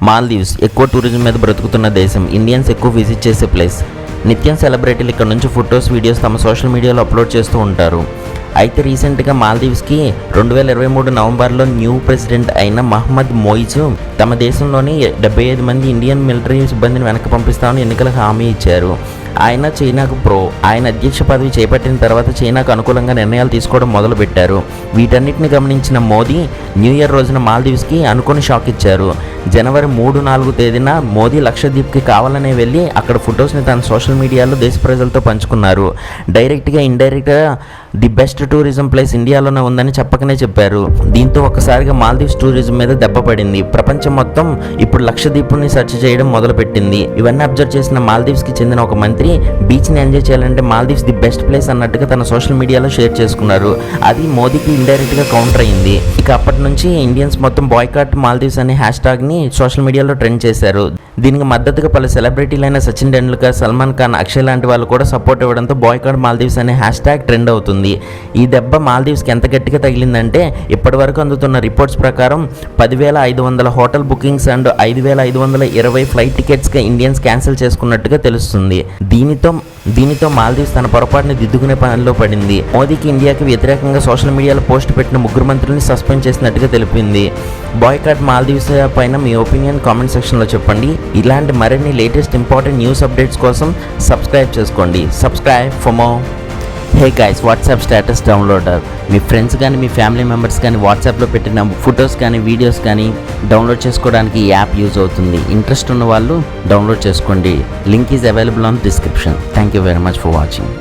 మాల్దీవ్స్ ఎక్కువ టూరిజం మీద బ్రతుకుతున్న దేశం. ఇండియన్స్ ఎక్కువ విజిట్ చేసే ప్లేస్. నిత్యం సెలబ్రిటీలు ఇక్కడ నుంచి ఫొటోస్, వీడియోస్ తమ సోషల్ మీడియాలో అప్లోడ్ చేస్తూ ఉంటారు. అయితే రీసెంట్గా మాల్దీవ్స్కి 2023 నవంబర్లో న్యూ ప్రెసిడెంట్ అయిన మహమ్మద్ మొయిజ్ తమ దేశంలోని 75 మంది ఇండియన్ మిలిటరీ సిబ్బందిని వెనక్కి పంపిస్తామని ఎన్నికలకు హామీ ఇచ్చారు. ఆయన చైనాకు ఆయన అధ్యక్ష పదవి చేపట్టిన తర్వాత చైనాకు అనుకూలంగా నిర్ణయాలు తీసుకోవడం మొదలుపెట్టారు. వీటన్నిటిని గమనించిన మోదీ న్యూ ఇయర్ రోజున మాల్దీవ్స్కి అనుకోని షాక్ ఇచ్చారు. జనవరి 3-4 తేదీన మోదీ లక్షద్వీప్కి కావాలనే వెళ్ళి అక్కడ ఫొటోస్ని తన సోషల్ మీడియాలో దేశ ప్రజలతో పంచుకున్నారు. డైరెక్ట్గా ఇండైరెక్ట్గా ది బెస్ట్ టూరిజం ప్లేస్ ఇండియాలోనే ఉందని చెప్పకనే చెప్పారు. దీంతో ఒక్కసారిగా మాల్దీవ్స్ టూరిజం మీద దెబ్బ పడింది. ప్రపంచం మొత్తం ఇప్పుడు లక్షద్వీప్ని సెర్చ్ చేయడం మొదలుపెట్టింది. ఇవన్నీ అబ్జర్వ్ చేసిన మాల్దీవ్స్కి చెందిన ఒక మంత్రి బీచ్ని ఎంజాయ్ చేయాలంటే మాల్దీవ్స్ ది బెస్ట్ ప్లేస్ అన్నట్టుగా తన సోషల్ మీడియాలో షేర్ చేసుకున్నారు. అది మోదీకి ఇండైరెక్ట్గా కౌంటర్ అయింది. ఇక అప్పటి నుంచి ఇండియన్స్ మొత్తం బాయ్కాట్ మాల్దీవ్స్ అనే హ్యాష్ ట్యాగ్ని సోషల్ మీడియాలో ట్రెండ్ చేశారు. దీనికి మద్దతుగా పలు సెలబ్రిటీలైన సచిన్ టెండూల్కర్, సల్మాన్ ఖాన్, అక్షయ్ లాంటి వాళ్ళు కూడా సపోర్ట్ ఇవ్వడంతో బాయ్కాట్ మాల్దీవ్స్ అనే హ్యాష్ ట్యాగ్ ట్రెండ్ అవుతుంది. ఈ దెబ్బ మాల్దీవ్స్కి ఎంత గట్టిగా తగిలిందంటే ఇప్పటి వరకు అందుతున్న రిపోర్ట్స్ ప్రకారం 10,500 హోటల్ బుకింగ్స్ అండ్ 5,520 ఫ్లైట్ టికెట్స్గా ఇండియన్స్ క్యాన్సిల్ చేసుకున్నట్టుగా తెలుస్తుంది. దీనితో మాల్దీవ్స్ తన పొరపాటుని దిద్దుకునే పనిలో పడింది. మోదీకి ఇండియాకి వ్యతిరేకంగా సోషల్ మీడియాలో పోస్ట్ పెట్టిన 3 మంత్రుల్ని సస్పెండ్ చేసినట్టుగా తెలిపింది. బాయ్కాట్ మాల్దీవ్స్ పైన మీ ఒపీనియన్ కామెంట్ సెక్షన్లో చెప్పండి. ఇలాంటి మరిన్ని లేటెస్ట్ ఇంపార్టెంట్ న్యూస్ అప్డేట్స్ కోసం సబ్స్క్రైబ్ చేసుకోండి. Subscribe for more. Hey guys, WhatsApp status downloader. Me friends కానీ మీ ఫ్యామిలీ మెంబర్స్ కానీ వాట్సాప్లో పెట్టిన ఫొటోస్ కానీ వీడియోస్ కానీ డౌన్లోడ్ చేసుకోవడానికి ఈ యాప్ యూజ్ అవుతుంది. ఇంట్రెస్ట్ ఉన్న వాళ్ళు డౌన్లోడ్ చేసుకోండి. Link is available on description. Thank you very much for watching.